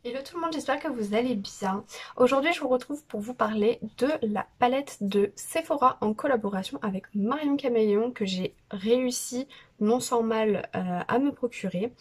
Hello tout le monde, j'espère que vous allez bien. Aujourd'hui, je vous retrouve pour vous parler de la palette de Sephora en collaboration avec Marion Caméléon que j'ai réussi non sans mal à me procurer.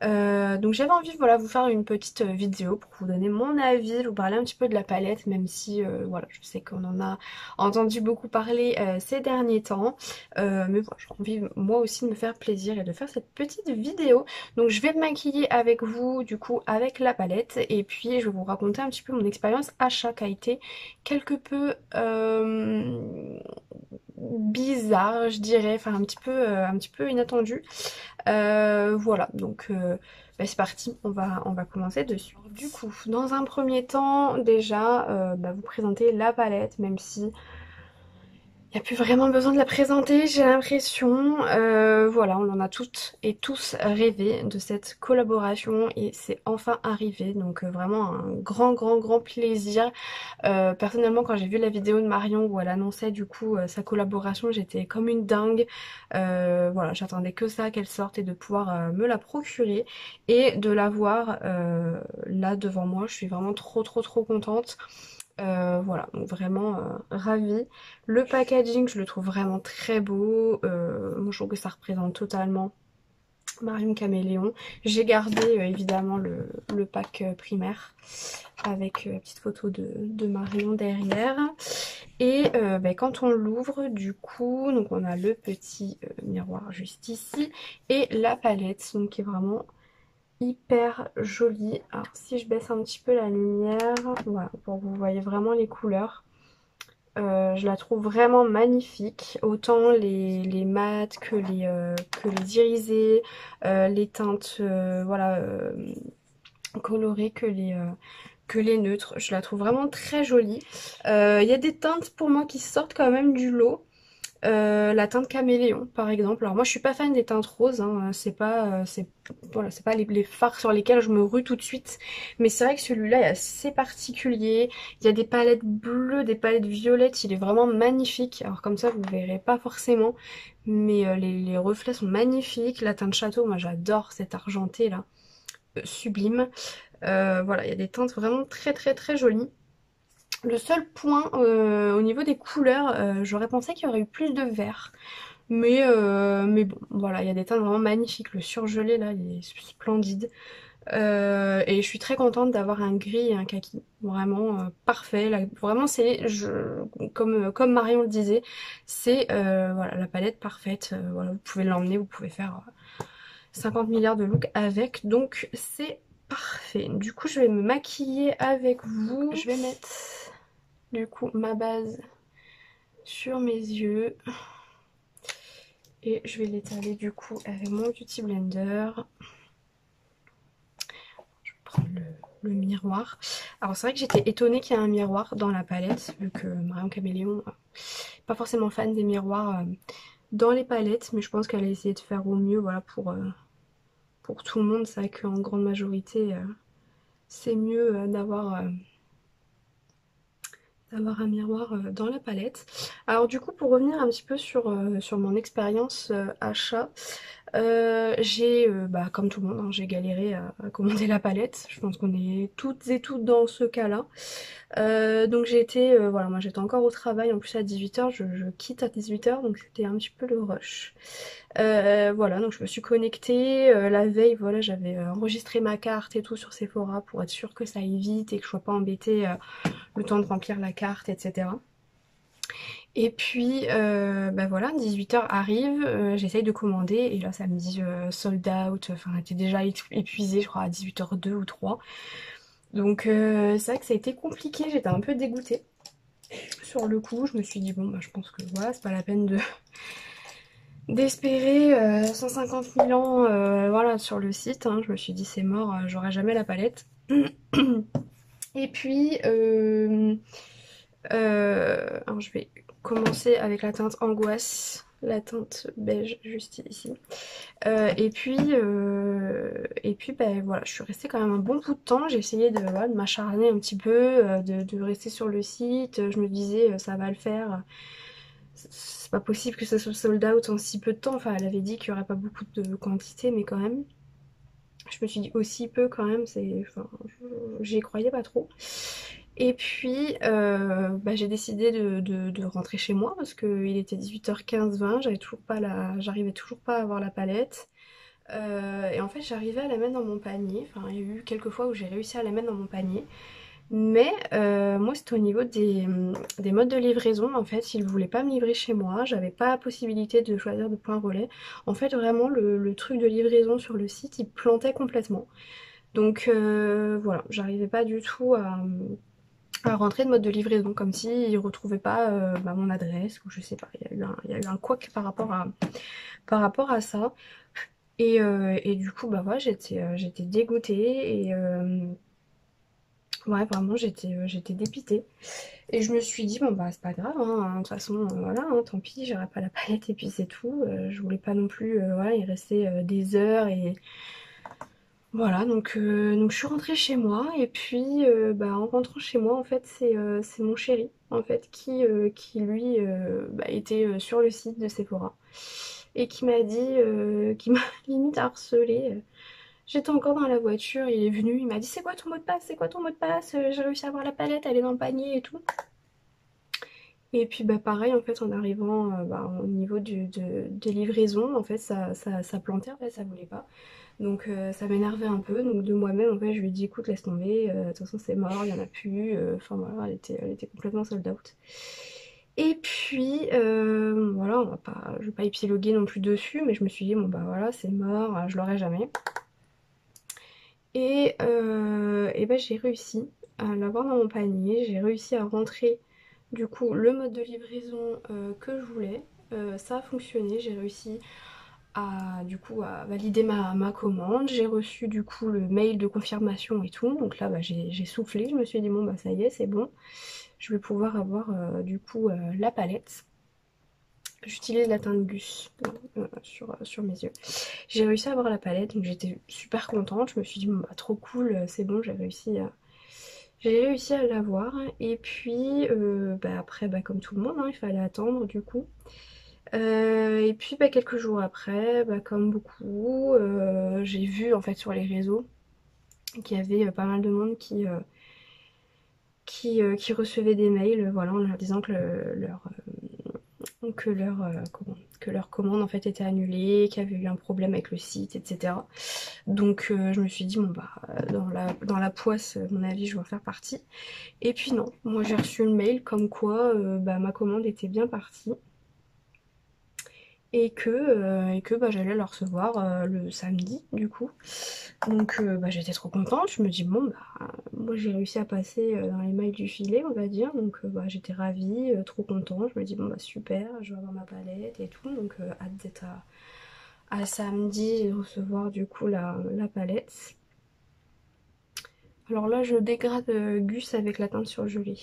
Donc j'avais envie voilà, vous faire une petite vidéo pour vous donner mon avis, vous parler un petit peu de la palette, même si voilà, je sais qu'on en a entendu beaucoup parler ces derniers temps. Mais voilà, j'ai envie moi aussi de me faire plaisir et de faire cette petite vidéo. Donc je vais me maquiller avec vous du coup avec la palette et puis je vais vous raconter un petit peu mon expérience achat qui a été quelque peu bizarre je dirais, enfin un petit peu inattendu. Voilà, donc bah, c'est parti, on va commencer dessus. Alors, du coup, dans un premier temps, déjà, bah, vous présenter la palette, même si il n'y a plus vraiment besoin de la présenter, j'ai l'impression. Voilà, on en a toutes et tous rêvé de cette collaboration et c'est enfin arrivé. Donc vraiment un grand plaisir. Personnellement, quand j'ai vu la vidéo de Marion où elle annonçait du coup sa collaboration, j'étais comme une dingue. Voilà, j'attendais que ça, qu'elle sorte et de pouvoir me la procurer et de la voir là devant moi. Je suis vraiment trop contente. Voilà, donc vraiment ravie. Le packaging, je le trouve vraiment très beau. Moi, je trouve que ça représente totalement Marion Caméléon. J'ai gardé évidemment le pack primaire avec la petite photo de Marion derrière. Et ben, quand on l'ouvre, du coup, donc on a le petit miroir juste ici et la palette, donc qui est vraiment hyper jolie. Alors si je baisse un petit peu la lumière, voilà, pour que vous voyez vraiment les couleurs. Je la trouve vraiment magnifique, autant les mats que les irisés, les teintes voilà, colorées que les neutres. Je la trouve vraiment très jolie. Il y a des teintes pour moi qui sortent quand même du lot. La teinte caméléon par exemple. Alors moi je suis pas fan des teintes roses, hein. Voilà, c'est pas les fards sur lesquels je me rue tout de suite. Mais c'est vrai que celui-là est assez particulier. Il y a des palettes bleues, des palettes violettes, il est vraiment magnifique. Alors comme ça vous verrez pas forcément, mais les reflets sont magnifiques. La teinte château, moi j'adore cet argenté là, sublime. Voilà, il y a des teintes vraiment très jolies. Le seul point au niveau des couleurs, j'aurais pensé qu'il y aurait eu plus de vert. Mais bon, voilà, il y a des teintes vraiment magnifiques. Le surgelé là, il est splendide. Et je suis très contente d'avoir un gris et un kaki. Vraiment parfait. Là, vraiment, comme Marion le disait, c'est voilà, la palette parfaite. Voilà, vous pouvez l'emmener, vous pouvez faire 50 milliards de looks avec. Donc c'est parfait. Du coup, je vais me maquiller avec vous. Je vais mettre du coup ma base sur mes yeux et je vais l'étaler du coup avec mon Beauty Blender. Je vais prendre le miroir. Alors c'est vrai que j'étais étonnée qu'il y ait un miroir dans la palette vu que Marion Caméléon pas forcément fan des miroirs dans les palettes, mais je pense qu'elle a essayé de faire au mieux voilà pour tout le monde. C'est vrai qu'en grande majorité c'est mieux d'avoir un miroir dans la palette. Alors du coup pour revenir un petit peu sur mon expérience achat, j'ai bah, comme tout le monde hein, j'ai galéré à commander la palette. Je pense qu'on est toutes et toutes dans ce cas-là. Donc j'ai été, voilà, moi j'étais encore au travail en plus à 18h, je quitte à 18h donc c'était un petit peu le rush. Voilà, donc je me suis connectée la veille, voilà, j'avais enregistré ma carte et tout sur Sephora pour être sûre que ça aille vite et que je sois pas embêtée le temps de remplir la carte, etc. Et puis, bah voilà, 18h arrive, j'essaye de commander et là ça me dit sold out, enfin elle était déjà épuisée je crois à 18h02 ou 3. Donc c'est vrai que ça a été compliqué, j'étais un peu dégoûtée. Sur le coup, je me suis dit bon bah je pense que voilà, c'est pas la peine de d'espérer 150 000 ans voilà, sur le site, hein. Je me suis dit c'est mort, j'aurai jamais la palette. Et puis, alors je vais commencer avec la teinte angoisse, la teinte beige juste ici. Et puis ben voilà, je suis restée quand même un bon bout de temps. J'ai essayé de, voilà, de m'acharner un petit peu, de rester sur le site. Je me disais ça va le faire. C'est pas possible que ça soit sold out en si peu de temps. Enfin, elle avait dit qu'il y aurait pas beaucoup de quantité, mais quand même. je me suis dit aussi peu quand même, enfin, j'y croyais pas trop. Et puis j'ai décidé de rentrer chez moi parce qu'il était 18h15-20, j'arrivais toujours pas à avoir la palette. Et en fait j'arrivais à la mettre dans mon panier, enfin il y a eu quelques fois où j'ai réussi à la mettre dans mon panier. Mais moi c'était au niveau des modes de livraison, en fait ils voulaient pas me livrer chez moi, j'avais pas la possibilité de choisir de point relais. En fait vraiment le truc de livraison sur le site il plantait complètement. Donc voilà, j'arrivais pas du tout à rentrer de mode de livraison, comme s'ils ne retrouvaient pas mon adresse, ou je sais pas, il y a eu un couac par rapport à ça. Et du coup, bah ouais, j'étais dégoûtée et ouais, vraiment, j'étais dépitée. Et je me suis dit, bon bah c'est pas grave, hein, de toute façon, voilà, hein, tant pis, j'aurai pas la palette et puis c'est tout. Je voulais pas non plus, voilà, il restait des heures et voilà, donc je suis rentrée chez moi et puis en rentrant chez moi en fait c'est mon chéri en fait qui lui était sur le site de Sephora et qui m'a dit, qui m'a limite harcelée. J'étais encore dans la voiture, il est venu, il m'a dit c'est quoi ton mot de passe, c'est quoi ton mot de passe, j'ai réussi à avoir la palette, elle est dans le panier et tout. Et puis pareil en fait en arrivant au niveau des livraisons en fait ça plantait en fait ça voulait pas. Donc ça m'énervait un peu, donc de moi-même en fait je lui ai dit écoute laisse tomber, de toute façon c'est mort, il n'y en a plus, enfin voilà elle était complètement sold out. Et puis voilà je vais pas épiloguer non plus dessus, mais je me suis dit bon bah voilà c'est mort, je l'aurai jamais. Et j'ai réussi à l'avoir dans mon panier, j'ai réussi à rentrer du coup le mode de livraison que je voulais. Ça a fonctionné, j'ai réussi à valider ma commande. J'ai reçu du coup le mail de confirmation et tout. Donc là j'ai soufflé, je me suis dit bon bah ça y est c'est bon. Je vais pouvoir avoir la palette. J'utilise la teinte Gus sur mes yeux. J'ai réussi à avoir la palette, donc j'étais super contente. Je me suis dit bon bah trop cool, c'est bon, j'ai réussi à l'avoir. Et puis après comme tout le monde, hein, il fallait attendre du coup. Et puis quelques jours après, comme beaucoup, j'ai vu en fait sur les réseaux qu'il y avait pas mal de monde qui recevait des mails voilà, en leur disant que que leur commande en fait était annulée, qu'il y avait eu un problème avec le site, etc. Donc je me suis dit bon dans la poisse, à mon avis, je vais en faire partie. Et puis non, moi j'ai reçu le mail comme quoi ma commande était bien partie et que j'allais le recevoir le samedi du coup. Donc j'étais trop contente, je me dis bon moi j'ai réussi à passer dans les mailles du filet on va dire, donc j'étais ravie, trop contente, je me dis bon super, je vais avoir ma palette et tout, donc hâte d'être à samedi et recevoir du coup la palette. Alors là je dégrade Gus avec la teinte surgelée,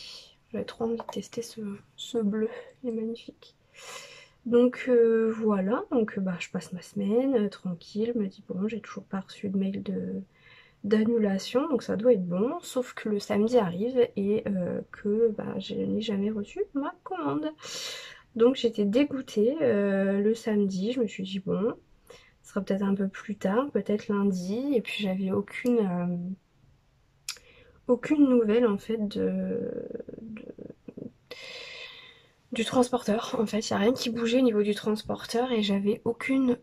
j'avais trop envie de tester ce bleu, il est magnifique. Donc voilà, donc je passe ma semaine tranquille, me dis bon j'ai toujours pas reçu de mail d'annulation, donc ça doit être bon, sauf que le samedi arrive et que je n'ai jamais reçu ma commande. Donc j'étais dégoûtée le samedi, je me suis dit bon, ce sera peut-être un peu plus tard, peut-être lundi, et puis j'avais aucune nouvelle en fait du transporteur. En fait, il n'y a rien qui bougeait au niveau du transporteur et j'avais aucune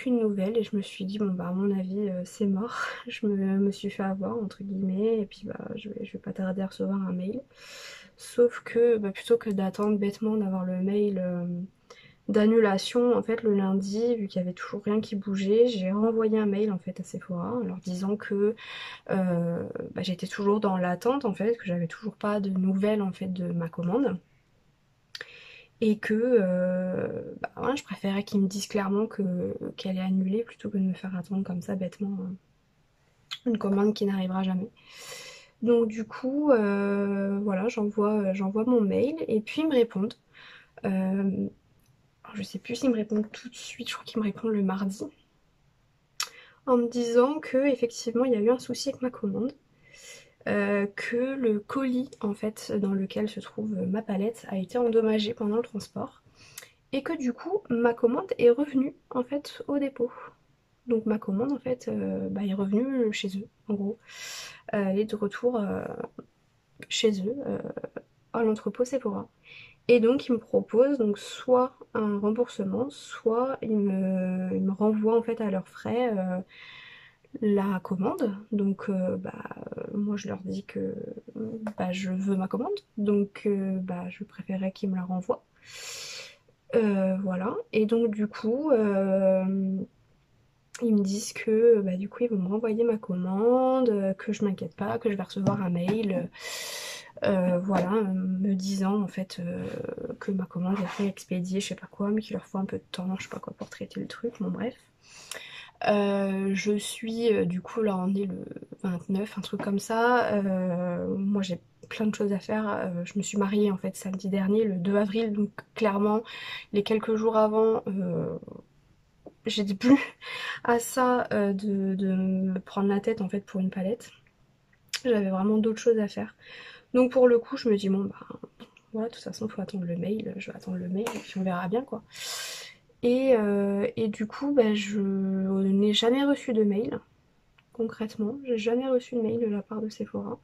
nouvelle. Et je me suis dit, bon à mon avis, c'est mort. Je me suis fait avoir, entre guillemets, et puis je vais pas tarder à recevoir un mail. Sauf que plutôt que d'attendre bêtement d'avoir le mail d'annulation, en fait, le lundi, vu qu'il y avait toujours rien qui bougeait, j'ai renvoyé un mail en fait à Sephora en leur disant que j'étais toujours dans l'attente en fait, que j'avais toujours pas de nouvelles en fait de ma commande. Et que ouais, je préférais qu'ils me disent clairement qu'elle est annulée plutôt que de me faire attendre comme ça bêtement une commande qui n'arrivera jamais. Donc du coup voilà, j'envoie mon mail et puis ils me répondent. Alors, je sais plus s'ils me répondent tout de suite, je crois qu'ils me répondent le mardi, en me disant que effectivement il y a eu un souci avec ma commande. Que le colis en fait dans lequel se trouve ma palette a été endommagé pendant le transport et que du coup ma commande est revenue en fait au dépôt. Donc ma commande en fait est revenue chez eux en gros. Elle est de retour chez eux à l'entrepôt Sephora. Et donc ils me proposent donc soit un remboursement, soit ils me renvoient en fait à leurs frais la commande. Donc moi je leur dis que je veux ma commande, donc je préférerais qu'ils me la renvoient. Voilà, et donc du coup ils me disent que du coup ils vont me renvoyer ma commande, que je m'inquiète pas, que je vais recevoir un mail, voilà, me disant en fait que ma commande est réexpédiée, je sais pas quoi, mais qu'il leur faut un peu de temps, je sais pas quoi pour traiter le truc, bon bref. Je suis du coup là on est le 29, un truc comme ça. Moi j'ai plein de choses à faire. Je me suis mariée en fait samedi dernier, le 2 avril, donc clairement les quelques jours avant, j'étais plus à ça de me prendre la tête en fait pour une palette. J'avais vraiment d'autres choses à faire. Donc pour le coup je me dis bon voilà, de toute façon faut attendre le mail, je vais attendre le mail et puis on verra bien quoi. Et du coup je n'ai jamais reçu de mail. Concrètement, j'ai jamais reçu de mail de la part de Sephora.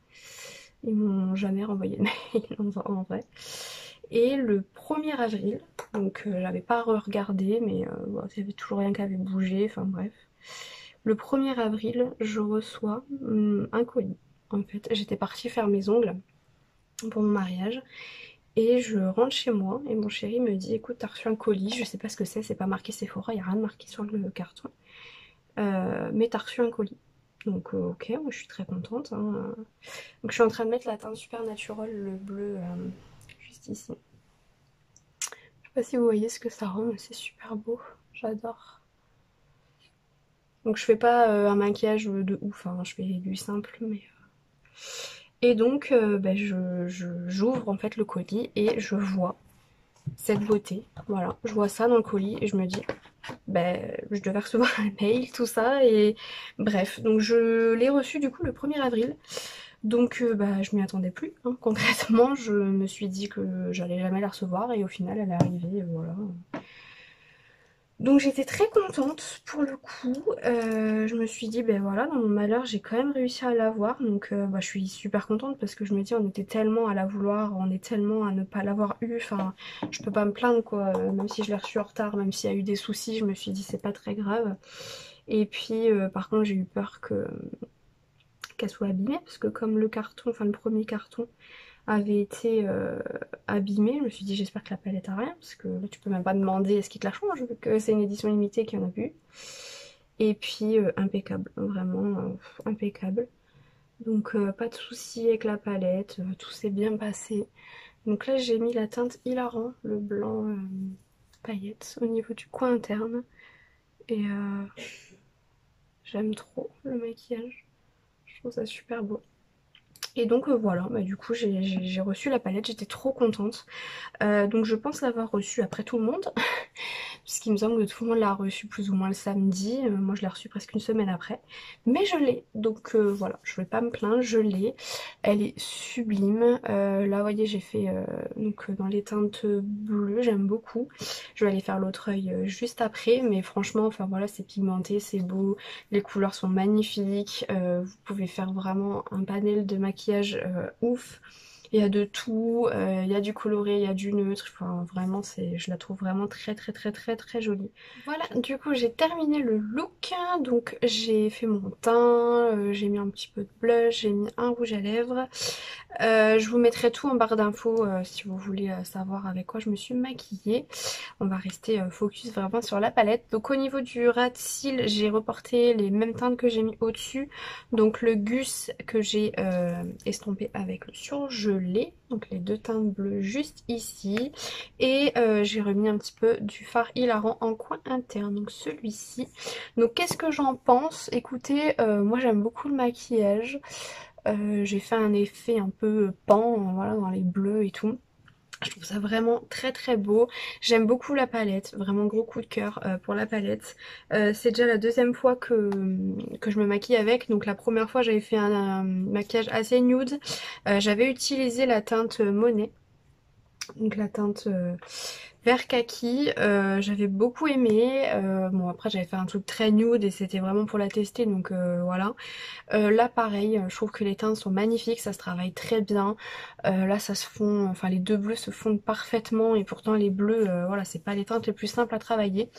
Ils m'ont jamais renvoyé de mail en vrai. Et le 1er avril, donc j'avais pas regardé, mais il y avait toujours rien qui avait bougé, enfin bref. Le 1er avril, je reçois un colis. En fait, j'étais partie faire mes ongles pour mon mariage. Et je rentre chez moi et mon chéri me dit écoute, t'as reçu un colis, je sais pas ce que c'est pas marqué Sephora, il n'y a rien de marqué sur le carton. Mais t'as reçu un colis. Donc ok, moi je suis très contente. Hein. Donc je suis en train de mettre la teinte Supernatural, le bleu, juste ici. Je sais pas si vous voyez ce que ça rend, mais c'est super beau. J'adore. Donc je fais pas un maquillage de ouf, hein. Je fais du simple, mais... Et donc j'ouvre en fait le colis et je vois cette beauté. Voilà, je vois ça dans le colis et je me dis... je devais recevoir un mail, tout ça, et bref. Donc je l'ai reçu du coup le 1er avril. Donc je m'y attendais plus, hein. Concrètement, je me suis dit que j'allais jamais la recevoir et au final elle est arrivée, voilà. Donc j'étais très contente pour le coup. Je me suis dit voilà, dans mon malheur j'ai quand même réussi à l'avoir. Donc je suis super contente parce que je me dis on était tellement à la vouloir, on est tellement à ne pas l'avoir eu. Enfin je peux pas me plaindre quoi, même si je l'ai reçu en retard, même s'il y a eu des soucis, je me suis dit c'est pas très grave. Et puis par contre j'ai eu peur qu'elle soit abîmée parce que comme le carton, enfin le premier carton avait été abîmé, je me suis dit j'espère que la palette a rien parce que là tu peux même pas demander est-ce qu'il te la change vu que c'est une édition limitée qu'il y en a plus. Et puis impeccable, vraiment impeccable. Donc pas de soucis avec la palette, tout s'est bien passé. Donc là j'ai mis la teinte Hilarant, le blanc paillette au niveau du coin interne. Et j'aime trop le maquillage, je trouve ça super beau. Et donc voilà, du coup j'ai reçu la palette, j'étais trop contente. Donc je pense l'avoir reçue après tout le monde, puisqu'il me semble que tout le monde l'a reçue plus ou moins le samedi. Moi je l'ai reçue presque une semaine après. Mais je l'ai, donc voilà, je vais pas me plaindre, je l'ai. Elle est sublime. Là vous voyez j'ai fait dans les teintes bleues, j'aime beaucoup. Je vais aller faire l'autre œil juste après, mais franchement, enfin voilà, c'est pigmenté, c'est beau. Les couleurs sont magnifiques. Vous pouvez faire vraiment un panel de maquillage ouf. Il y a de tout, il y a du coloré, il y a du neutre, enfin vraiment je la trouve vraiment très très très très très jolie. Voilà, du coup j'ai terminé le look, donc j'ai fait mon teint, j'ai mis un petit peu de blush, j'ai mis un rouge à lèvres. Je vous mettrai tout en barre d'infos si vous voulez savoir avec quoi je me suis maquillée. On va rester focus vraiment sur la palette. Donc au niveau du ras de cils, j'ai reporté les mêmes teintes que j'ai mis au-dessus. Donc le Gus que j'ai estompé avec le surgelé. Donc les deux teintes bleues juste ici. Et j'ai remis un petit peu du fard hilarant en coin interne. Donc celui-ci. Donc qu'est-ce que j'en pense? Écoutez, moi j'aime beaucoup le maquillage. J'ai fait un effet un peu pan, voilà, dans les bleus et tout. Je trouve ça vraiment très très beau. J'aime beaucoup la palette, vraiment gros coup de cœur pour la palette. C'est déjà la deuxième fois que je me maquille avec. Donc la première fois j'avais fait un maquillage assez nude. J'avais utilisé la teinte Monet. Donc la teinte vert kaki, j'avais beaucoup aimé. Bon après j'avais fait un truc très nude et c'était vraiment pour la tester donc voilà. Là pareil, je trouve que les teintes sont magnifiques, ça se travaille très bien. Là ça se fond, enfin les deux bleus se fondent parfaitement et pourtant les bleus, voilà, c'est pas les teintes les plus simples à travailler.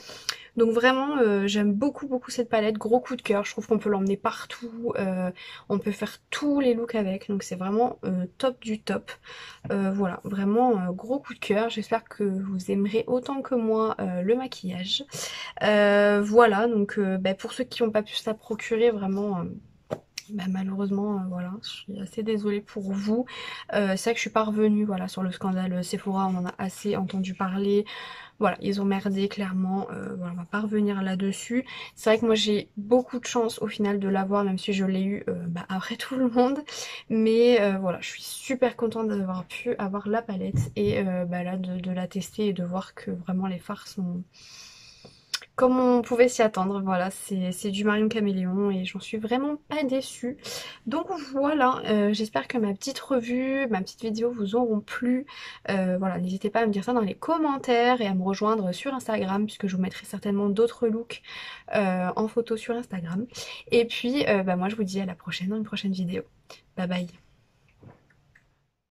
Donc vraiment j'aime beaucoup cette palette, gros coup de cœur, je trouve qu'on peut l'emmener partout, on peut faire tous les looks avec, donc c'est vraiment top du top. Voilà, vraiment gros coup de cœur, j'espère que vous aimerez autant que moi le maquillage. Voilà, donc bah, pour ceux qui n'ont pas pu se la procurer, vraiment... bah, malheureusement, voilà, je suis assez désolée pour vous. C'est vrai que je suis pas revenue voilà, sur le scandale Sephora, on en a assez entendu parler. Voilà, ils ont merdé clairement, voilà, on va pas revenir là-dessus. C'est vrai que moi j'ai beaucoup de chance au final de l'avoir, même si je l'ai eu bah, après tout le monde. Mais voilà, je suis super contente d'avoir pu avoir la palette et bah, là de la tester et de voir que vraiment les fards sont comme on pouvait s'y attendre. Voilà, c'est du Marion Caméléon et j'en suis vraiment pas déçue. Donc voilà, j'espère que ma petite revue, ma petite vidéo vous auront plu. Voilà, n'hésitez pas à me dire ça dans les commentaires et à me rejoindre sur Instagram puisque je vous mettrai certainement d'autres looks en photo sur Instagram. Et puis bah, moi je vous dis à la prochaine dans une prochaine vidéo. Bye bye.